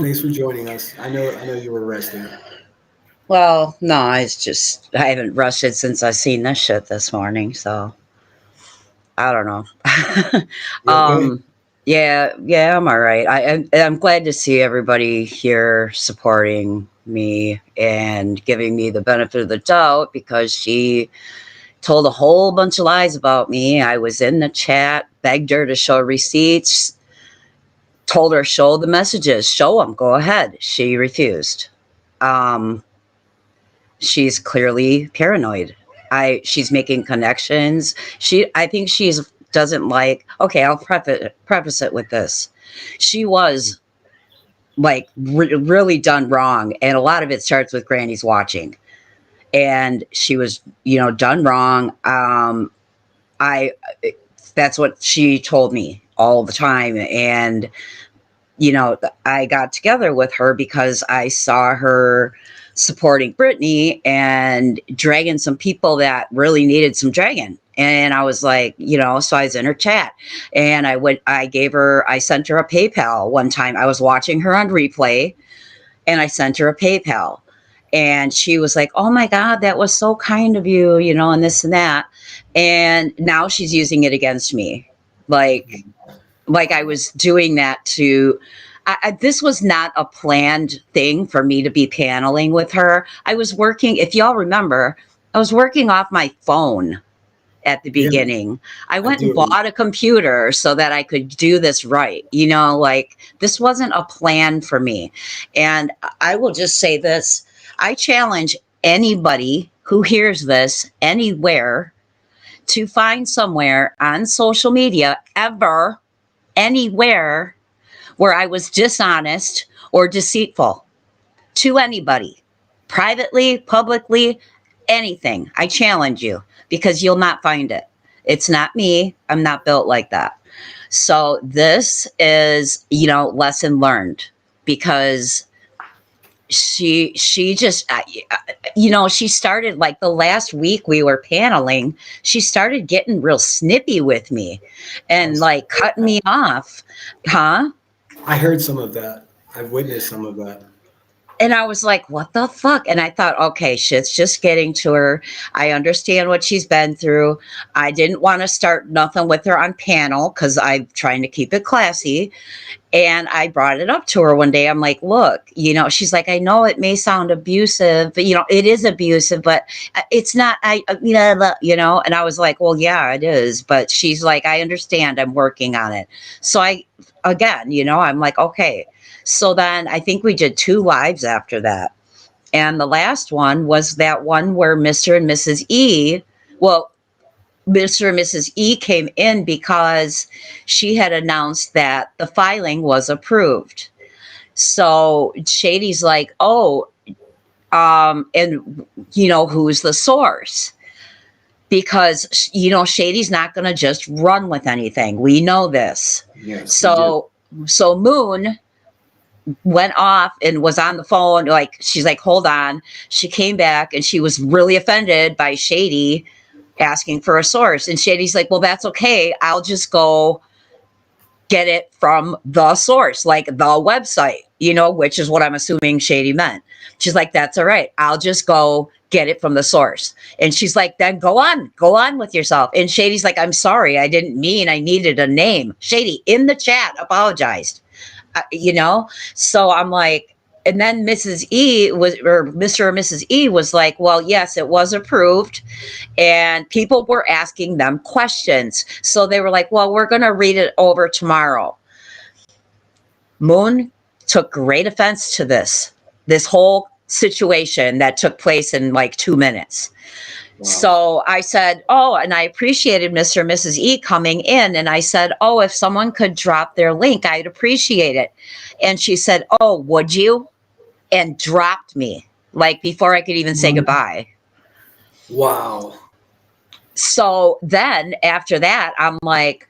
Thanks for joining us. I know you were resting. Well, no, I haven't rushed it since I seen this shit this morning, so I don't know. You okay? Yeah, I'm all right. I'm glad to see everybody here supporting me and giving me the benefit of the doubt because she told a whole bunch of lies about me. I was in the chat, begged her to show receipts, told her show the messages, show them, go ahead. She refused. Um, she's clearly paranoid. She's making connections. I think she's doesn't like. Okay, I'll preface it with this. She was like really done wrong, and a lot of it starts with Granny's watching, and she was done wrong. I That's what she told me all the time, and I got together with her because I saw her supporting Britney and dragging some people that really needed some dragging. And I was like, so I was in her chat and I sent her a PayPal one time. I was watching her on replay and I sent her a PayPal. And she was like, oh my God, that was so kind of you, and this and that. And now she's using it against me. Like I was doing that this was not a planned thing for me to be paneling with her. I was working, if y'all remember, I was working off my phone at the Yeah, beginning. I I went and do. bought a computer so that I could do this right. Like this wasn't a plan for me. And I will just say this, I challenge anybody who hears this anywhere to find somewhere on social media ever anywhere where I was dishonest or deceitful to anybody, privately, publicly, anything. I challenge you because you'll not find it. It's not me. I'm not built like that. So this is, lesson learned because she just she started like the last week we were paneling, she started getting real snippy with me and like cutting me off. Huh? I heard some of that. I've witnessed some of that. And I was like, what the fuck? And I thought, okay, shit's just getting to her. I understand what she's been through. I didn't want to start nothing with her on panel because I'm trying to keep it classy. And I brought it up to her one day. I'm like, look, she's like, I know it may sound abusive, but, it is abusive, but it's not, and I was like, well, yeah, it is. But she's like, I understand. I'm working on it. So again, I'm like, okay. So then I think we did 2 lives after that. And the last one was that one where Mr. and Mrs. E, well, Mr. and Mrs. E came in because she had announced that the filing was approved. So Shady's like, oh, and who's the source? Because, Shady's not going to just run with anything. We know this. Yes, we do. So Moon went off and was on the phone. Like, she's like, hold on. She came back and she was really offended by Shady asking for a source. And Shady's like, well, that's okay. I'll just go get it from the source, like the website, which is what I'm assuming Shady meant. She's like, that's all right. I'll just go get it from the source. And she's like, then go on with yourself. And Shady's like, I'm sorry. I didn't mean I needed a name. Shady in the chat apologized, So I'm like, and then Mrs. E was, or Mr. or Mrs. E was like, well, yes, it was approved. And people were asking them questions. So they were like, well, we're going to read it over tomorrow. Moon took great offense to this whole situation that took place in like 2 minutes. Wow. So I said, oh, and I appreciated Mr. and Mrs. E coming in. And I said, oh, if someone could drop their link, I'd appreciate it. And she said, oh, would you? And dropped me like before I could even say goodbye. Wow. So then after that, I'm like,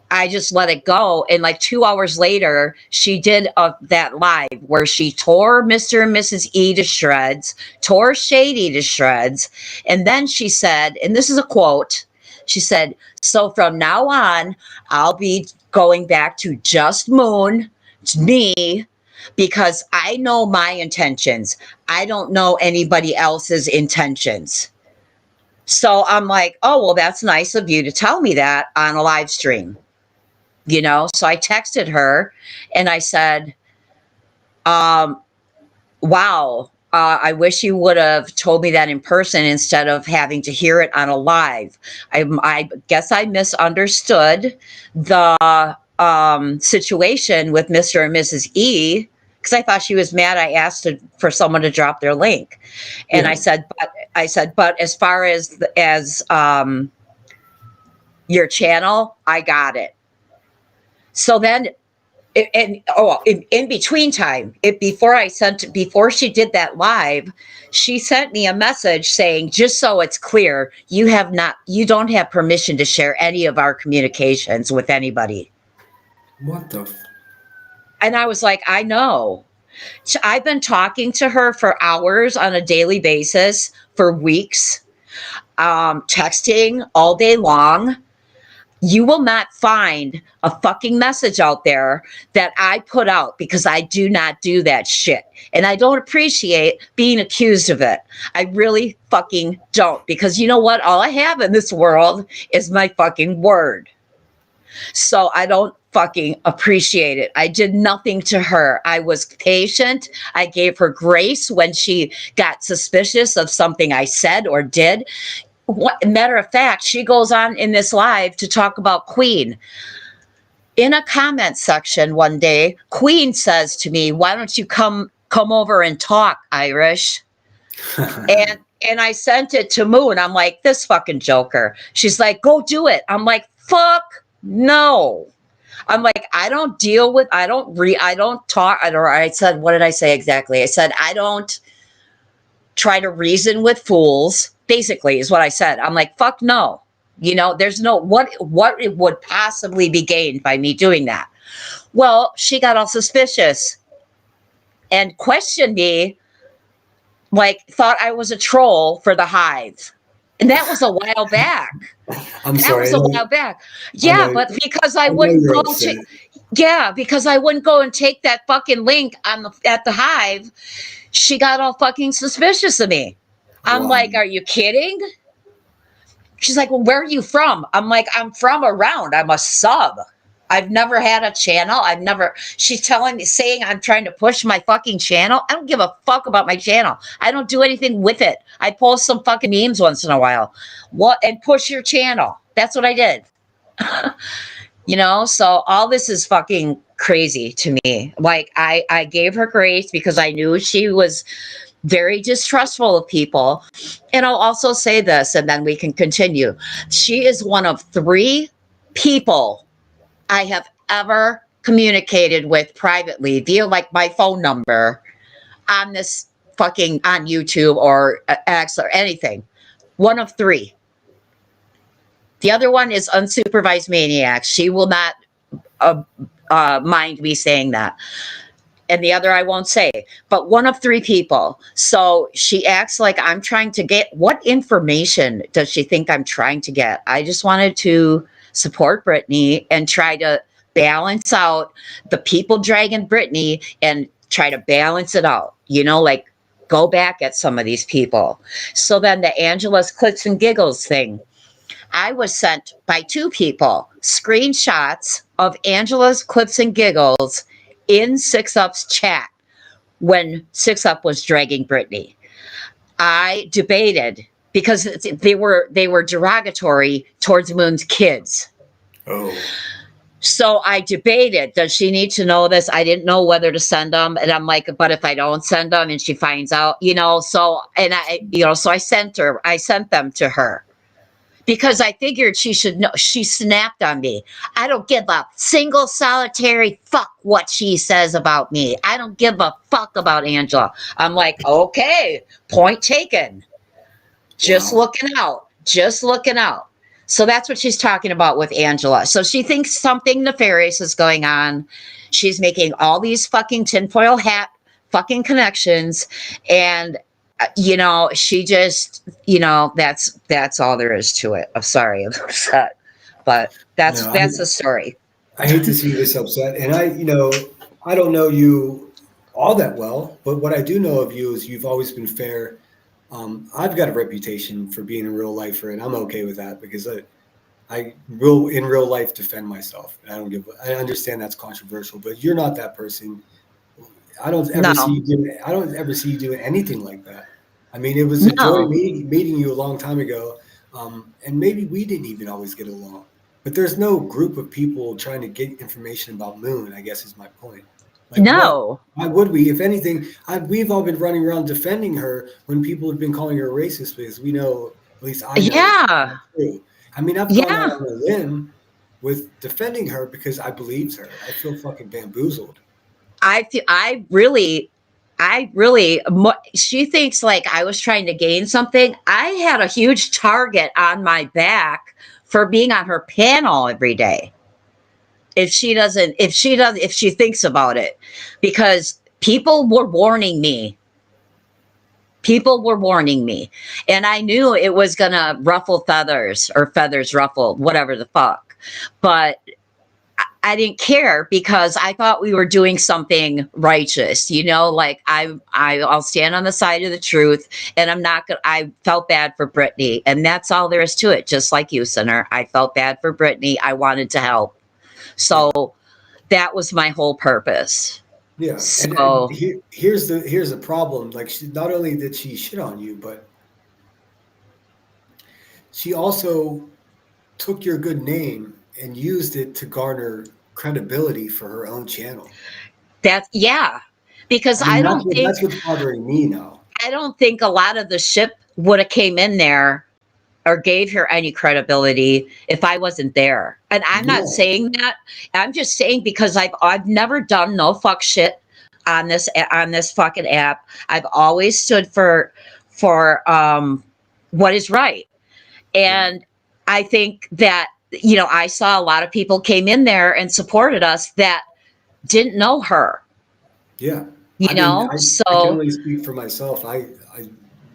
I just let it go. And like 2 hours later, she did that live where she tore Mr. and Mrs. E to shreds, tore Shady to shreds. And then she said, and this is a quote, she said, so from now on, I'll be going back to just Moon, me, because I know my intentions. I don't know anybody else's intentions. So I'm like, oh, well, that's nice of you to tell me that on a live stream, you know? So I texted her and I said, wow, I wish you would have told me that in person instead of having to hear it on a live. I guess I misunderstood the situation with Mr. and Mrs. E, because I thought she was mad. I asked for someone to drop their link, and Yeah. I said, but as far as your channel, I got it. So then in between time, before she did that live, she sent me a message saying, just so it's clear, you don't have permission to share any of our communications with anybody. What the? And I was like, I know. I've been talking to her for hours on a daily basis for weeks, texting all day long. You will not find a fucking message out there that I put out, because I do not do that shit. And I don't appreciate being accused of it. I really fucking don't, because you know what? All I have in this world is my fucking word. So I don't fucking appreciate it. I did nothing to her. I was patient. I gave her grace when she got suspicious of something I said or did. Matter of fact, she goes on in this live to talk about Queen. In a comment section one day, Queen says to me, why don't you come over and talk, Irish? and I sent it to Moo, and I'm like, this fucking joker. She's like, go do it. I'm like, fuck no. I'm like, I don't talk. I said, what did I say exactly? I said, I don't try to reason with fools, basically, is what I said. I'm like, fuck no. You know, there's no, what it would possibly be gained by me doing that. Well, she got all suspicious and questioned me, like thought I was a troll for the Hive. And that was a while back. I'm sorry. That was a while back. Yeah, but because I wouldn't go to, because I wouldn't go and take that fucking link at the Hive, she got all fucking suspicious of me. I'm like, are you kidding? She's like, well, where are you from? I'm like, I'm from around. I'm a sub. I've never had a channel. She's saying I'm trying to push my fucking channel. I don't give a fuck about my channel. I don't do anything with it. I post some fucking memes once in a while. And push your channel. That's what I did. You know, so all this is fucking crazy to me. Like, I gave her grace because I knew she was very distrustful of people. And I'll also say this, and then we can continue. She is one of 3 people I have ever communicated with privately via like my phone number on this fucking, on YouTube or X or anything. One of 3. The other one is Unsupervised Maniac. She will not mind me saying that. And the other I won't say, but one of 3 people. So she acts like I'm trying to get, what information does she think I'm trying to get? I just wanted to support Britney and try to balance out the people dragging Britney and try to balance it out, you know, like go back at some of these people. So then the Angela's Clicks and Giggles thing, I was sent by 2 people screenshots of Angela's Clips and Giggles in 6UP's chat when 6UP was dragging Britney. I debated because they were derogatory towards Moon's kids. Oh. So I debated, does she need to know this? I didn't know whether to send them. And I'm like, but if I don't send them and she finds out, you know, so I sent them to her. Because I figured she should know. She snapped on me. I don't give a single solitary fuck what she says about me. I don't give a fuck about Angela. I'm like, okay, point taken. Just looking out. So that's what she's talking about with Angela. So she thinks something nefarious is going on. She's making all these fucking tinfoil hat fucking connections. And you know, she just, you know, that's all there is to it. I'm sorry, I'm upset, but that's the story. I hate to see you this upset, and I don't know you all that well, but what I do know of you is you've always been fair. I've got a reputation for being a real lifer, and I'm okay with that because I will in real life defend myself. I don't give. I understand that's controversial, but you're not that person. I don't ever see No, you doing. I don't ever see you doing anything like that. I mean, it was a joy no, meeting you a long time ago, and maybe we didn't even always get along. But there's no group of people trying to get information about Moon. I guess is my point. Like what? no. Why would we? If anything, we've all been running around defending her when people have been calling her a racist because we know, at least I know, it's not Yeah, true. I mean, I've gone out yeah. on a limb with defending her because I believed her. I feel fucking bamboozled. She thinks like I was trying to gain something. I had a huge target on my back for being on her panel every day. If she thinks about it, because people were warning me, and I knew it was gonna ruffle feathers or feathers ruffle, whatever the fuck. But I didn't care because I thought we were doing something righteous, like I'll stand on the side of the truth, and I'm not gonna. I felt bad for Brittany, and that's all there is to it. Just like you, Sinner, I felt bad for Brittany. I wanted to help, Yeah. so that was my whole purpose. Yeah, and So here's the problem. Like, not only did she shit on you, but she also took your good name and used it to garner credibility for her own channel. that's yeah, because I mean, that's what's bothering me now. I don't think a lot of the ship would have came in there or gave her any credibility if I wasn't there. And I'm not No, saying that. I'm just saying because I've never done no fuck shit on this fucking app. I've always stood for what is right. yeah, And I think that I saw a lot of people came in there and supported us that didn't know her, yeah. I mean, I can So only speak for myself.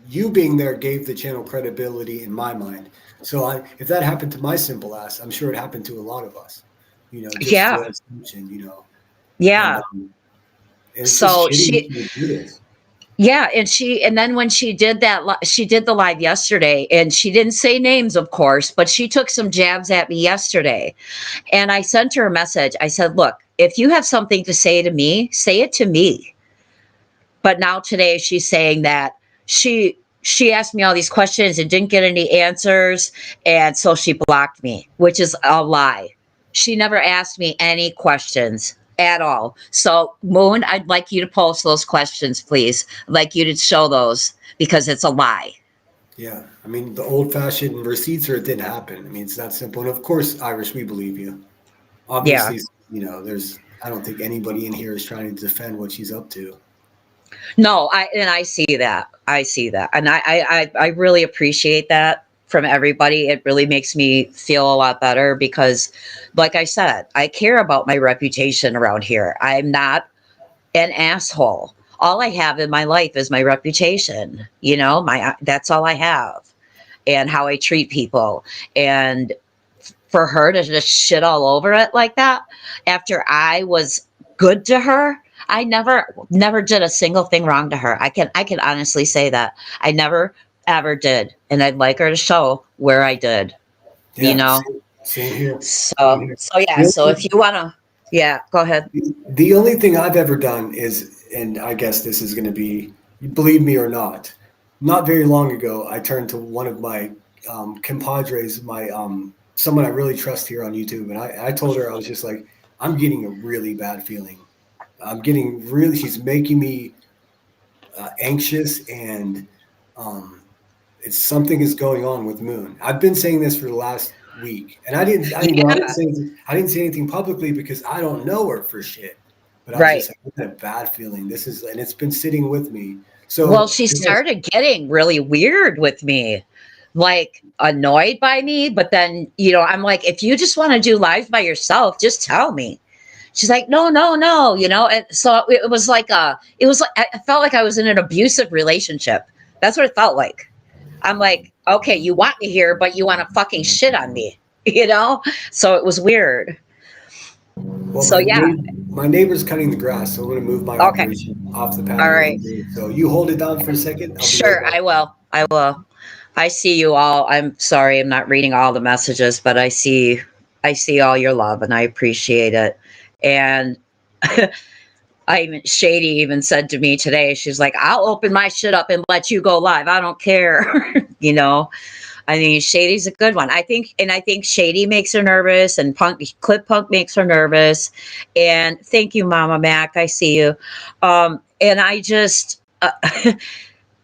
You being there gave the channel credibility in my mind. So if that happened to my simple ass, I'm sure it happened to a lot of us. Just yeah, for assumption. And yeah. it's just So shitty that she you would do this. Yeah, and then when she did she did the live yesterday, and she didn't say names, of course, but she took some jabs at me yesterday. And I sent her a message. I said, "Look, if you have something to say to me, say it to me." But now today she's saying that she asked me all these questions and didn't get any answers, and so she blocked me, which is a lie. She never asked me any questions at all. So, Moon, I'd like you to post those questions, please. I'd like you to show those because it's a lie. Yeah, I mean the old-fashioned receipts, or it didn't happen. I mean it's that simple. And of course, Irish, we believe you. Yeah. Obviously, there's. I don't think anybody in here is trying to defend what she's up to. No, I see that. I see that. And I really appreciate that from everybody. It really makes me feel a lot better because, like I said, I care about my reputation around here. I'm not an asshole. All I have in my life is my reputation. My that's all I have, and how I treat people. And for her to just shit all over it like that after I was good to her. I never did a single thing wrong to her. I can honestly say that. I never ever did. And I'd like her to show where I did, you Yeah, know. same here. Same So here. so yeah, The so if only, you wanna yeah, go ahead. the only thing I've ever done is, and I guess this is going to be, believe me or not very long ago, I turned to one of my compadres, my someone I really trust here on YouTube, and I told her, I was just like, I'm getting a really bad feeling. I'm getting really. She's making me anxious, and um, it's something is going on with Moon. I've been saying this for the last week, and I didn't Yeah, say anything, I didn't say anything publicly because I don't know her for shit. But I was right. just like, I had a bad feeling. This is, and it's been sitting with me. Well, So she started getting really weird with me, like annoyed by me. But then, I'm like, if you just want to do lives by yourself, just tell me. She's like, no, no, no, and so it was like, I felt like I was in an abusive relationship. That's what it felt like. I'm like, okay, you want me here, but you want to fucking shit on me, you know? So it was weird. Well, So yeah, my neighbor's cutting the grass, so I'm going to move my okay, operation off the all patio. right, So you hold it down for a second. I'll be right sure, back. I will. I will. I see you all. I'm sorry, I'm not reading all the messages, but I see all your love, and I appreciate it. And Shady even said to me today, she's like, "I'll open my shit up and let you go live. I don't care." you know, I mean, Shady's a good one. I think Shady makes her nervous, and Clip Punk makes her nervous. And thank you, Mama Mac. I see you. And I just,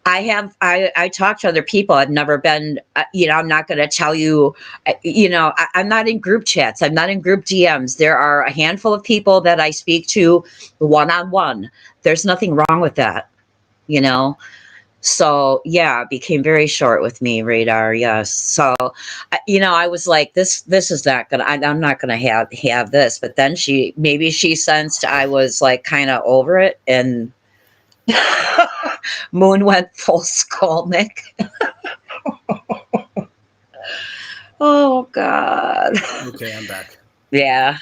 I talk to other people. I've never been, I'm not going to tell you, I'm not in group chats. I'm not in group DMs. There are a handful of people that I speak to one on one. There's nothing wrong with that, you know? So yeah, it became very short with me, Radar. Yes. So, I was like, this is not gonna. I'm not gonna have this. But then maybe she sensed I was like kind of over it, and Moon went full Skolnick. Oh God. Okay, I'm back. Yeah.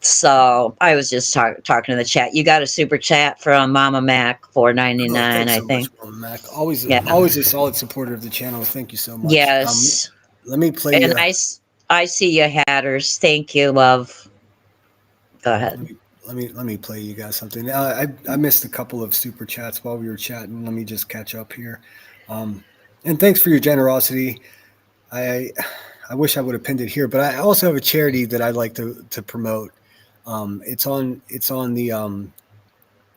So I was just talking to the chat. You got a super chat from Mama Mac Oh, $4.99, thanks I so much, think. Mama Mac. Always, Yeah. always a solid supporter of the channel. Thank you so much. Yes. Let me play And you. I see you, Hatters. Thank you, love. Go ahead. Let me play you guys something. I missed a couple of super chats while we were chatting. Let me just catch up here. And thanks for your generosity. I I wish I would have pinned it here, but I also have a charity that I'd like to promote. It's on the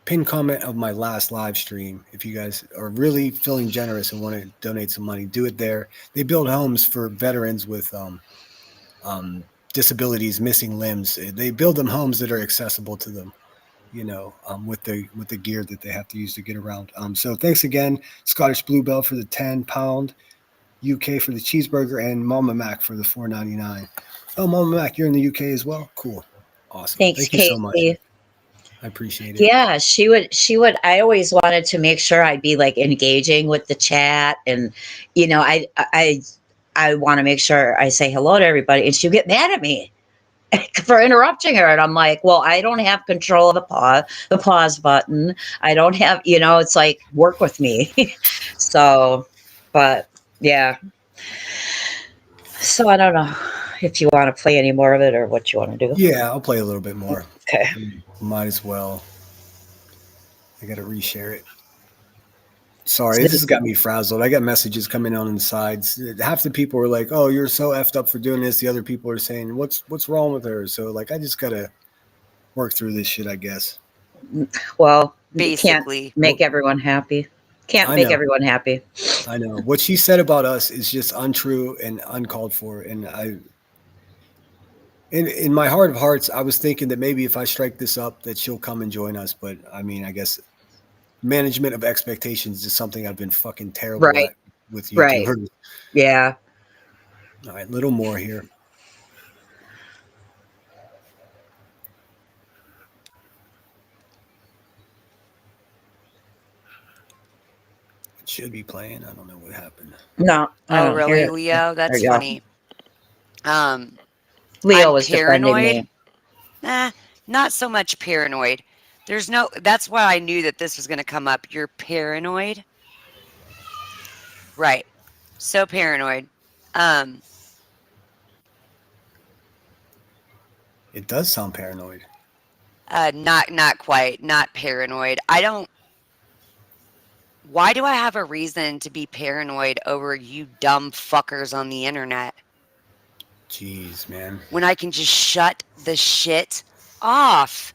pin comment of my last live stream. If you guys are really feeling generous and want to donate some money, do it there. They build homes for veterans with um, disabilities, missing limbs. They build them homes that are accessible to them. With the gear that they have to use to get around. So thanks again, Scottish Bluebell for the £10, UK for the cheeseburger, and Mama Mac for the $4.99. Oh, Mama Mac, you're in the UK as well. Cool, awesome. Thanks, Thank you so much. Casey. I appreciate it. Yeah, she would. I always wanted to make sure I'd be like engaging with the chat, and I want to make sure I say hello to everybody, and she'll get mad at me for interrupting her. And I'm like, well, I don't have control of the pause button. I don't have, it's like, work with me. So, but yeah. So I don't know if you want to play any more of it or what you want to do. Yeah, I'll play a little bit more. Okay. Might as well. I got to reshare it. Sorry, this has got me frazzled. I got messages coming on the sides. Half the people are like, "Oh, you're so effed up for doing this." The other people are saying, "What's wrong with her?" So like, I just gotta work through this shit, I guess. Well, you can't Basically. make everyone happy. Can't I make know. everyone happy. I know what she said about us is just untrue and uncalled for. And in my heart of hearts, I was thinking that maybe if I strike this up, that she'll come and join us. But I mean, I guess management of expectations is something I've been fucking terrible Right. at with Right. YouTubers. Yeah. All right, little more here. It should be playing. I don't know what happened. No. I Oh, don't really, hear it. Leo? There That's you go. funny. Leo I'm was defending me. paranoid. Not so much paranoid. That's why I knew that this was going to come up. You're paranoid? Right. So paranoid. It does sound paranoid. Not quite. Not paranoid. Why do I have a reason to be paranoid over you dumb fuckers on the internet? Jeez, man. When I can just shut the shit off.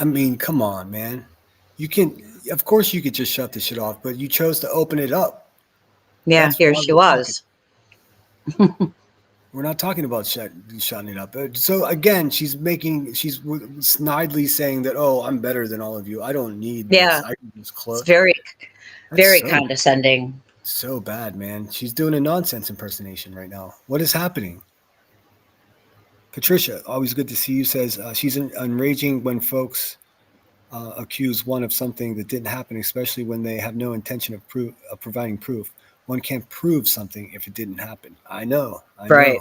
I mean, come on, man. Of course you could just shut the shit off, but you chose to open it up. Yeah, That's here why she we're talking. was. We're not talking about shutting it up. So again, she's snidely saying that, oh, I'm better than all of you. I don't need Yeah. this. I can just close. It's very, very so, condescending. so bad, man. She's doing a nonsense impersonation right now. What is happening? Patricia, always good to see you, says she's enraging when folks accuse one of something that didn't happen, especially when they have no intention of providing proof. One can't prove something if it didn't happen. I know. Right.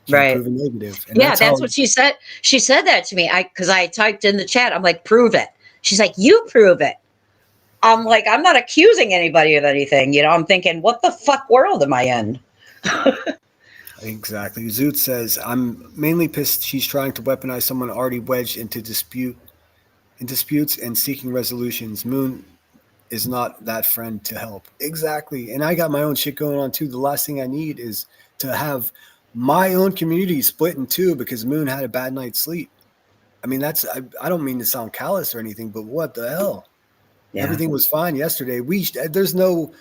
Can't Right. prove a negative. And Yeah, that's how that's what she said. She said that to me. Because I typed in the chat. I'm like, prove it. She's like, you prove it. I'm like, I'm not accusing anybody of anything. I'm thinking, what the fuck world am I in? exactly. Zoot says, I'm mainly pissed she's trying to weaponize someone already wedged into disputes and seeking resolutions. Moon is not that friend to help. Exactly. And I got my own shit going on too. The last thing I need is to have my own community split in two because Moon had a bad night's sleep. I mean, I don't mean to sound callous or anything, but what the hell? Yeah. Everything was fine yesterday. There's no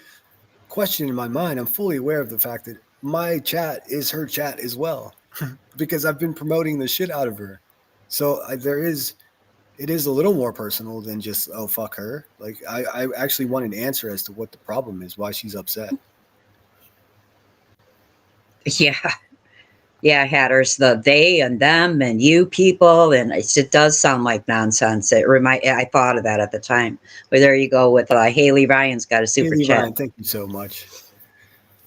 question in my mind. I'm fully aware of the fact that my chat is her chat as well because I've been promoting the shit out of her. So it is a little more personal than just, oh, fuck her. Like, I actually want an answer as to what the problem is, why she's upset. Yeah. Yeah, Hatters, the they and them and you people, and it does sound like nonsense. I thought of that at the time. But there you go with Haley Ryan's got a super Haley chat. Ryan, thank you so much.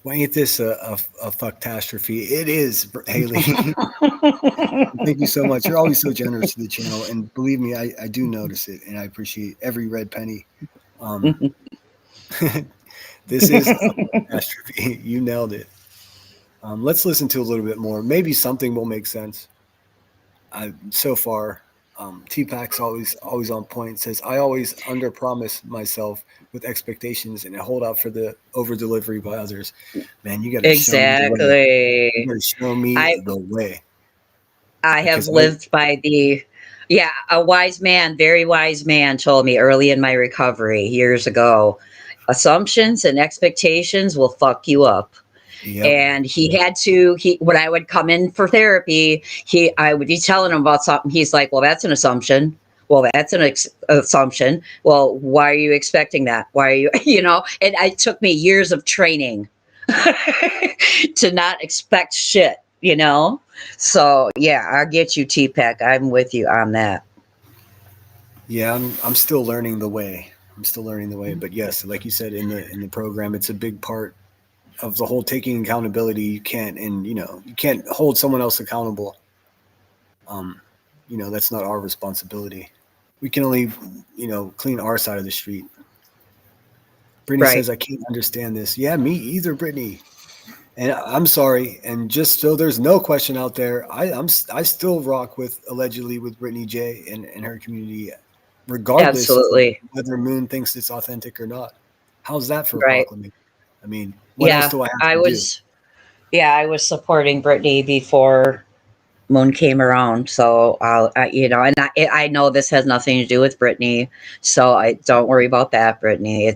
Why ain't this a fucktastrophe? It is, Haley. Thank you so much. You're always so generous to the channel. And believe me, I do notice it, and I appreciate every red penny. This is a catastrophe. You nailed it. Let's listen to a little bit more. Maybe something will make sense. So far, T-Pac's always on point. Says, I always under-promise myself with expectations and hold out for the over-delivery by others. Man, you got to show me the way. You got to show me the way. I have lived by a wise man, very wise man told me early in my recovery years ago, assumptions and expectations will fuck you up. Yep. And when I would come in for therapy, I would be telling him about something. He's like, well, that's an assumption. Well, that's an assumption. Well, why are you expecting that? Why are you, and it took me years of training to not expect shit, So yeah, I get you, T-Pac. I'm with you on that. Yeah, I'm still learning the way. But yes, like you said in the program, it's a big part of the whole taking accountability. You can't hold someone else accountable. That's not our responsibility. We can only, clean our side of the street. Brittany says, I can't understand this. Yeah, me either, Brittany. And I'm sorry. And just so there's no question out there, I still rock allegedly with Brittany J and her community, regardless of whether Moon thinks it's authentic or not. How's that for a proclamation? I mean, what else do I have to do? Yeah, I was supporting Brittany before Moon came around. So, I know this has nothing to do with Brittany. So I don't worry about that, Brittany.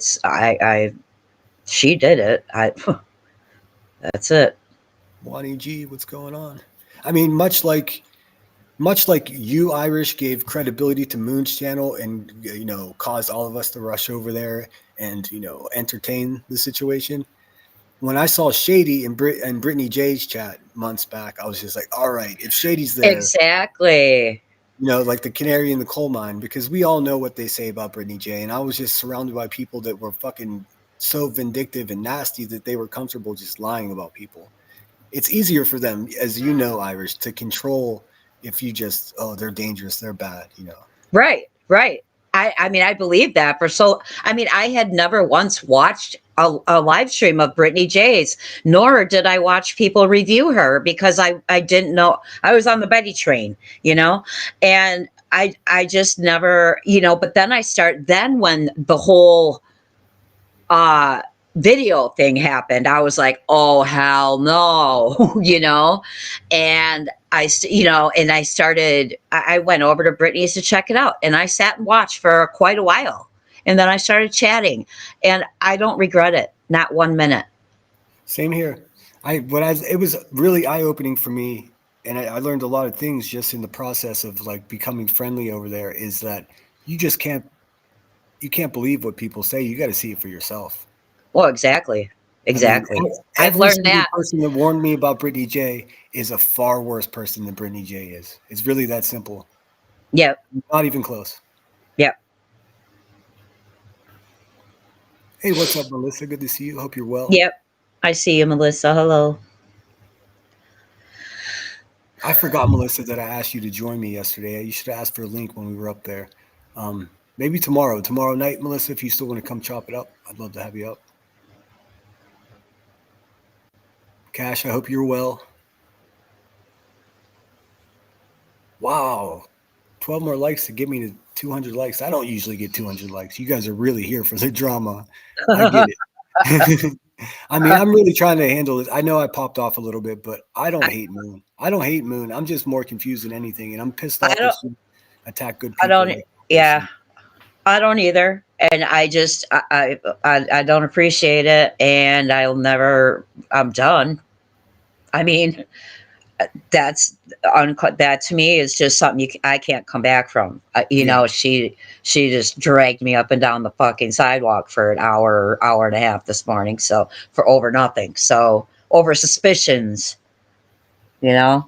She did it. That's it. Wani G, what's going on? I mean, much like you, Irish, gave credibility to Moon's channel and, caused all of us to rush over there and, entertain the situation. When I saw Shady and Brittany J's chat months back, I was just like, all right, if Shady's there. Exactly. Like the canary in the coal mine, because we all know what they say about Brittany J. And I was just surrounded by people that were fucking so vindictive and nasty that they were comfortable just lying about people. It's easier for them, as you know, Irish, to control if you just, they're dangerous, they're bad, Right. I believe that I had never once watched a live stream of Brittany J's, nor did I watch people review her because I didn't know. I was on the Betty train, and I just never, but then when the whole video thing happened, I was like, oh hell no, and I went over to Brittany's to check it out, and I sat and watched for quite a while, and then I started chatting, and I don't regret it, not 1 minute. Same here. It was really eye-opening for me, and I learned a lot of things just in the process of like becoming friendly over there. Is that you can't believe what people say. You got to see it for yourself. Well, exactly. I mean, I've learned that. The person that warned me about Brittany J is a far worse person than Brittany J is. It's really that simple. Yep. Not even close. Yep. Hey, what's up, Melissa? Good to see you. Hope you're well. Yep. I see you, Melissa. Hello. I forgot, Melissa, that I asked you to join me yesterday. You should have asked for a link when we were up there. Maybe tomorrow night, Melissa, if you still want to come chop it up, I'd love to have you up. Cash, I hope you're well. Wow. 12 more likes to get me to 200 likes. I don't usually get 200 likes. You guys are really here for the drama. I get it. I mean, I'm really trying to handle this. I know I popped off a little bit, but I don't hate Moon. I don't hate Moon. I'm just more confused than anything. And I'm pissed off that she attacked good people. I don't, like yeah, I don't either. And I just, I don't appreciate it. And I'm done. I mean, that to me is just something I can't come back from. She just dragged me up and down the fucking sidewalk for an hour and a half this morning. So for over nothing. So over suspicions, I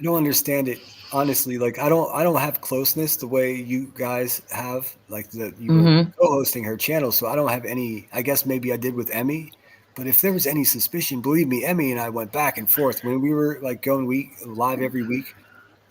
don't understand it. Honestly, like I don't have closeness the way you guys have, like you were co-hosting her channel. So I don't have any, I guess maybe I did with Emmy. But if there was any suspicion, believe me, Emmy and I went back and forth when we were like going live every week.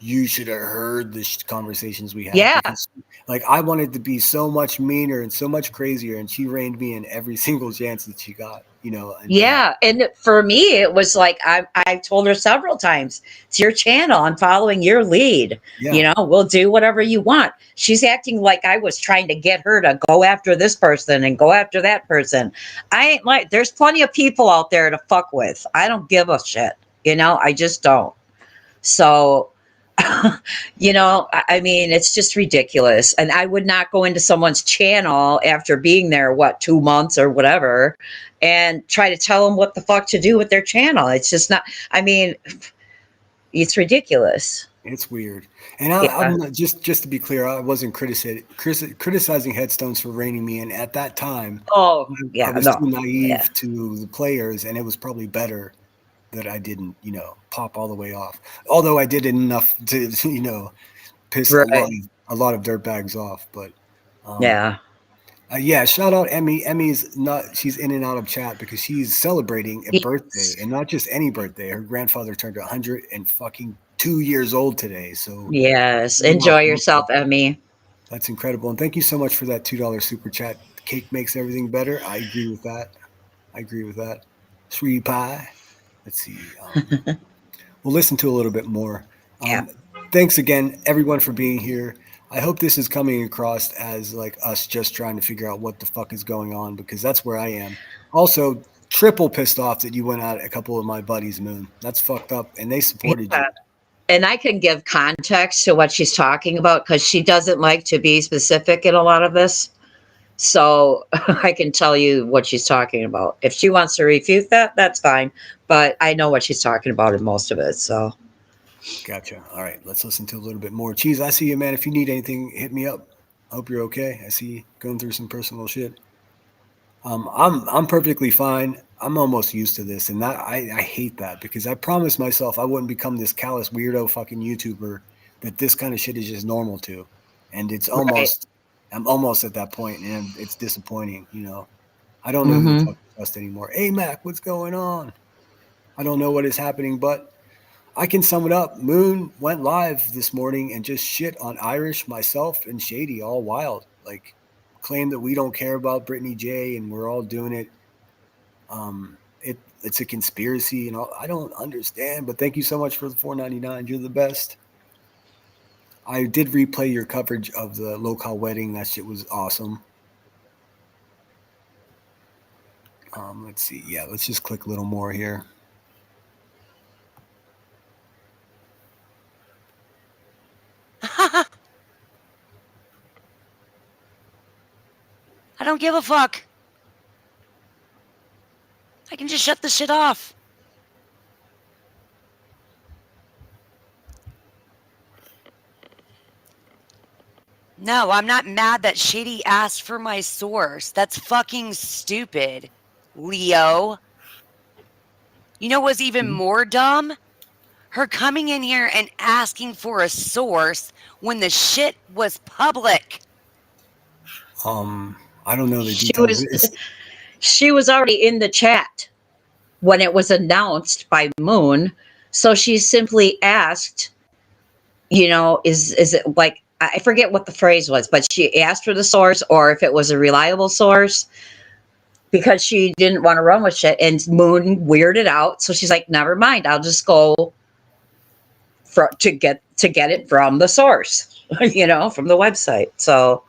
You should have heard the conversations we had. Yeah. Because, like I wanted to be so much meaner and so much crazier, and she reined me in every single chance that she got. And for me, it was like I told her several times, it's your channel. I'm following your lead. Yeah. We'll do whatever you want. She's acting like I was trying to get her to go after this person and go after that person. I ain't like, there's plenty of people out there to fuck with. I don't give a shit. I just don't. So, I mean, it's just ridiculous. And I would not go into someone's channel after being there, 2 months or whatever, and try to tell them what the fuck to do with their channel. It's just not, I mean, it's ridiculous. It's weird. And I'm not, just to be clear, I wasn't criticizing Headstones for reining me in at that time. Oh, yeah. I was too naive to the players, and it was probably better that I didn't, pop all the way off. Although I did enough to, piss a lot of dirtbags off. But shout out Emmy. She's in and out of chat because she's celebrating a birthday, and not just any birthday. Her grandfather turned 102 years old today. So yes, enjoy yourself, Emmy. That's incredible. And thank you so much for that $2 super chat. Cake makes everything better. I agree with that. Sweetie pie. Let's see. We'll listen to a little bit more. Thanks again, everyone, for being here. I hope this is coming across as like us just trying to figure out what the fuck is going on, because that's where I am. Also, triple pissed off that you went at a couple of my buddies, Moon. That's fucked up, and they supported you. And I can give context to what she's talking about because she doesn't like to be specific in a lot of this. So I can tell you what she's talking about. If she wants to refute that, that's fine. But I know what she's talking about in most of it. So. Gotcha. All right. Let's listen to a little bit more. Cheese, I see you, man. If you need anything, hit me up. I hope you're okay. I see you going through some personal shit. I'm perfectly fine. I'm almost used to this. And I hate that because I promised myself I wouldn't become this callous weirdo fucking YouTuber that this kind of shit is just normal to. And it's almost... I'm almost at that point, and it's disappointing, I don't know who to trust anymore. Hey, Mac, what's going on? I don't know what is happening, but I can sum it up. Moon went live this morning and just shit on Irish, myself, and Shady all wild. Like, claim that we don't care about Brittany J, and we're all doing it. It's a conspiracy, and all. I don't understand, but thank you so much for the $4.99. You're the best. I did replay your coverage of the local wedding. That shit was awesome. Let's see. Yeah, let's just click a little more here. I don't give a fuck. I can just shut the shit off. No, I'm not mad that Shady asked for my source. That's fucking stupid, Leo. You know what's even more dumb? Her coming in here and asking for a source when the shit was public. I don't know the details. She was already in the chat when it was announced by Moon So she simply asked, is it like, I forget what the phrase was, but she asked for the source or if it was a reliable source because she didn't want to run with shit. And Moon weirded out. So she's like, never mind. I'll just go to get it from the source, from the website. So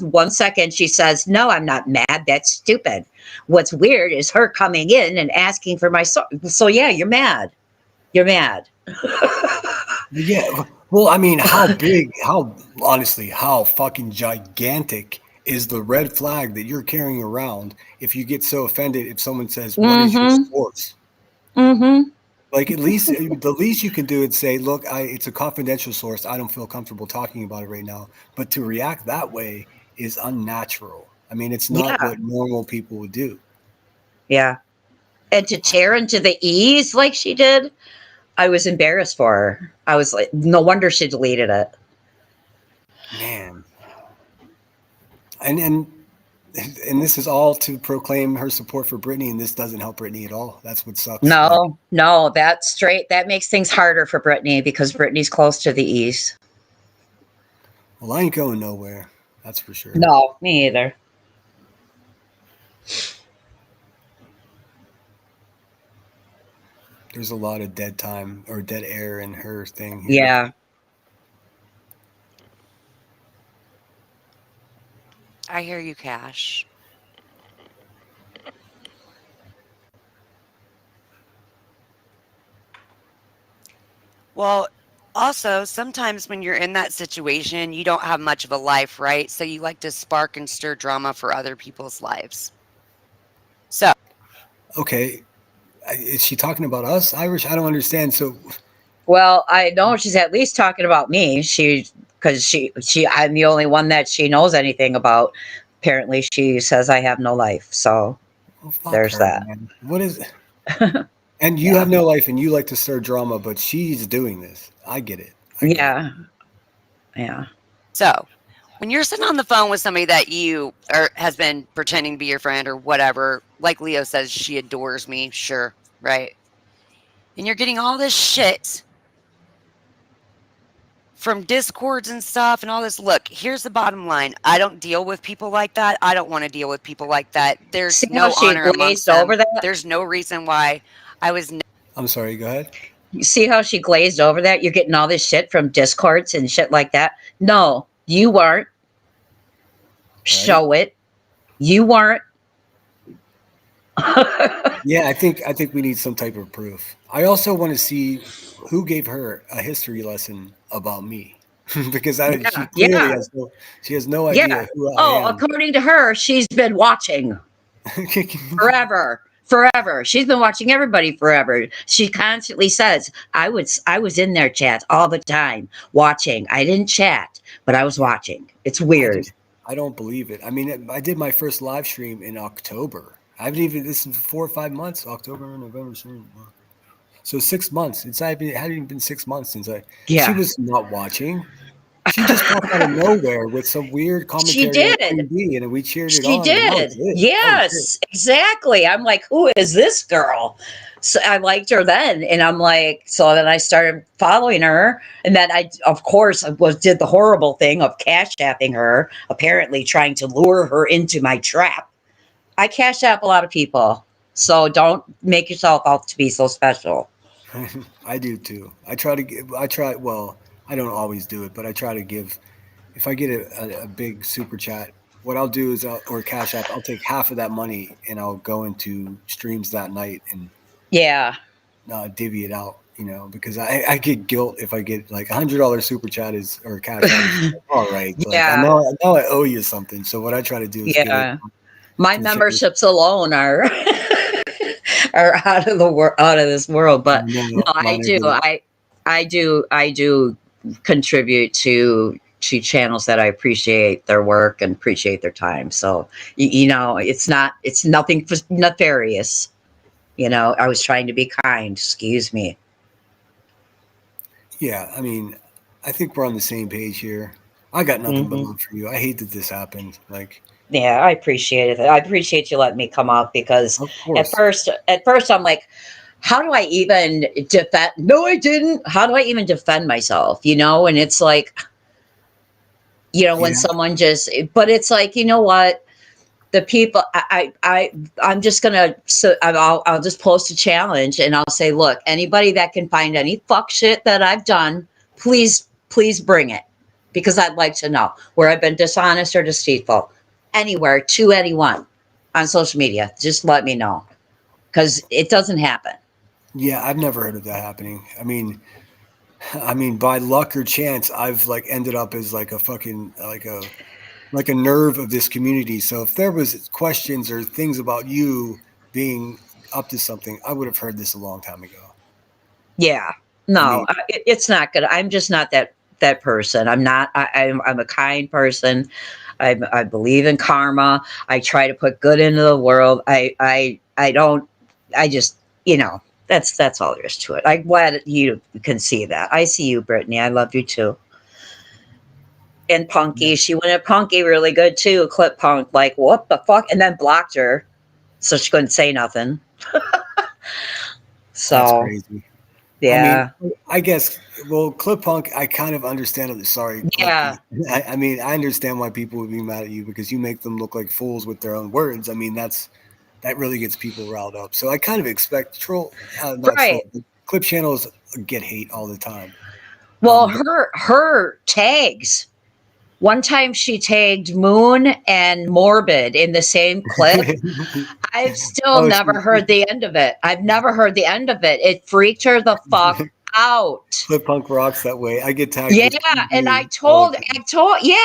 one second she says, no, I'm not mad. That's stupid. What's weird is her coming in and asking for my source. So yeah, you're mad. You're mad. Yeah. Well, I mean, how fucking gigantic is the red flag that you're carrying around if you get so offended if someone says, what is your source? Mm-hmm. Like, at least the least you can do is say, look, it's a confidential source. I don't feel comfortable talking about it right now. But to react that way is unnatural. I mean, it's not what normal people would do. Yeah. And to tear into the E's like she did, I was embarrassed for her. I was like, no wonder she deleted it. Man. And this is all to proclaim her support for Britney, and this doesn't help Britney at all. That's what sucks. No, that makes things harder for Britney because Britney's close to the E's. Well, I ain't going nowhere. That's for sure. No, me either. There's a lot of dead time or dead air in her thing here. Yeah. I hear you, Cash. Well, also, sometimes when you're in that situation, you don't have much of a life, right? So you like to spark and stir drama for other people's lives. So. Okay. Is she talking about us, Irish? I don't understand. So. Well, I know she's at least talking about me. Because I'm the only one that she knows anything about. Apparently, she says I have no life. So there's that. Man. What is it? And you have no life and you like to stir drama, but she's doing this. I get it. Yeah. So when you're sitting on the phone with somebody that you has been pretending to be your friend or whatever, like Leo says, she adores me. Sure. Right. And you're getting all this shit from discords and stuff and all this. Look, here's the bottom line. I don't deal with people like that. I don't want to deal with people like that. There's no honor amongst them. Over that? There's no reason why I was. I'm sorry. Go ahead. You see how she glazed over that? You're getting all this shit from discords and shit like that. No, you weren't. Right. Show it. You weren't. Yeah, I think we need some type of proof. I also want to see who gave her a history lesson about me, because she clearly has no idea who I am. According to her, she's been watching forever. She's been watching everybody forever. She constantly says, I was in their chats all the time watching. I didn't chat, but I was watching. It's weird. I don't believe it. I mean, I did my first live stream in October. I haven't even, this is 4 or 5 months, October, November, so 6 months. It hadn't even been 6 months since she was not watching. She just popped out of nowhere with some weird commentary. She did. On TV, and we cheered it on. She did. Yes, exactly. I'm like, who is this girl? So I liked her then. And I'm like, so then I started following her. And then I, of course, did the horrible thing of cash apping her, apparently trying to lure her into my trap. I cash app a lot of people. So don't make yourself out to be so special. I do too. Well, I don't always do it, but I try to give, if I get a big super chat, what I'll do is, or cash app, I'll take half of that money and I'll go into streams that night and divvy it out, because I get guilt if I get like $100 super chat or cash app. All right. Like, I know I owe you something. So what I try to do is my memberships alone are out of this world, but I do contribute to channels that I appreciate their work and appreciate their time. So it's nothing nefarious. I was trying to be kind. Excuse me. Yeah, I mean, I think we're on the same page here. I got nothing but love for you. I hate that this happened. Yeah, I appreciate it. I appreciate you letting me come up because at first I'm like, how do I even defend? No, I didn't. How do I even defend myself? And it's like, when Yeah. someone but it's like, you know what? The people, I'm just gonna, so I'll just post a challenge and I'll say, look, anybody that can find any fuck shit that I've done, please bring it, because I'd like to know where I've been dishonest or deceitful, anywhere, to anyone on social media. Just let me know, because it doesn't happen. Yeah, I've never heard of that happening. I mean, by luck or chance, I've like ended up as like a fucking like a nerve of this community. So if there was questions or things about you being up to something, I would have heard this a long time ago. Yeah, I no, mean, it's not good. I'm just not that person. I'm not. I'm a kind person. I believe in karma. I try to put good into the world. I don't. I just that's all there is to it. I'm glad you can see that. I see you, Brittany. I love you too. And Punky, yeah, she went at Punky really good too. Clip Punk, like what the fuck, and then blocked her, so she couldn't say nothing. that's So crazy. I mean, yeah, I guess, well, Clip Punk, I kind of understand it. Sorry, yeah. Clippy. I mean, I understand why people would be mad at you because you make them look like fools with their own words. I mean, that really gets people riled up. So I kind of expect not troll, Right. but Clip channels get hate all the time. Well, But her tags. One time she tagged Moon and Morbid in the same clip. I've still oh, never heard the end of it. I've never heard the end of it. It freaked her the fuck out. Clip Punk rocks that way. I get tagged Yeah, with and PB all the time.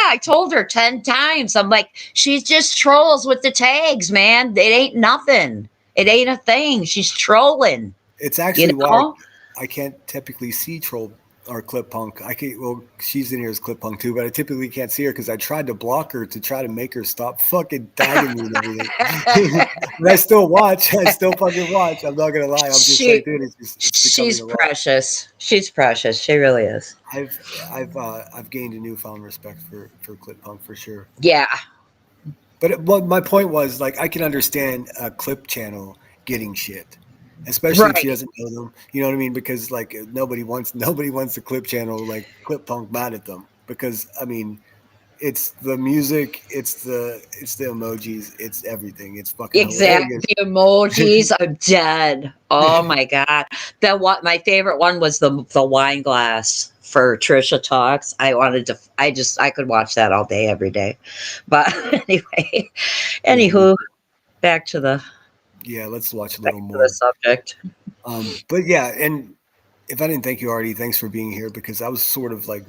I told her 10 times. I'm like, she's just trolls with the tags, man. It ain't nothing. It ain't a thing. She's trolling, It's you actually why know? I can't typically see Troll or Clip Punk. I can't. Well, she's in here as Clip Punk too, but I typically can't see her because I tried to block her to try to make her stop fucking tagging me and everything. But I still watch. I still fucking watch. I'm not gonna lie. I'm just like, she dude, it's becoming she's a lot. precious. She's precious. She really is. I've I've gained a newfound respect for Clip Punk for sure. Yeah. But what my point was, like, I can understand a Clip channel getting shit, especially if she Right. doesn't know them. You know what I mean? Because like nobody wants the Clip channel like Clip Punk mad at them because I mean it's the music, it's the emojis, it's everything. It's fucking Exact hilarious. the emojis. I'm dead. Oh my god. My favorite one was the wine glass for Trisha Talks. I could watch that all day, every day. But anyway, Yeah, me anywho, too. back to the Yeah, let's watch a little subject. But yeah, and if I didn't thank you already, thanks for being here because I was sort of like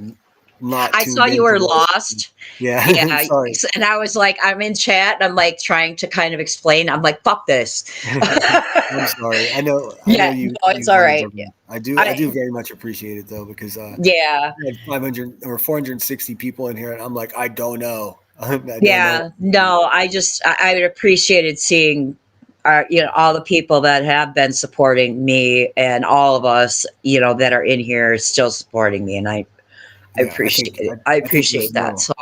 not I saw tuned you into were what. lost. Yeah, Yeah, sorry. and I was like, I'm in chat, and I'm like trying to kind of explain. I'm like, fuck this. I'm sorry. I know Yeah, you no, it's you all run a right. different. I do I very much appreciate it though because yeah. we had 500 or 460 people in here and I'm like I don't know. I don't know. Yeah, no, I would appreciated seeing all the people that have been supporting me, and all of us, that are in here still supporting me, and I Yeah, appreciate it. I I think appreciate that. So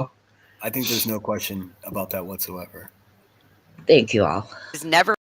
there's no question about that whatsoever. thank you all. Is never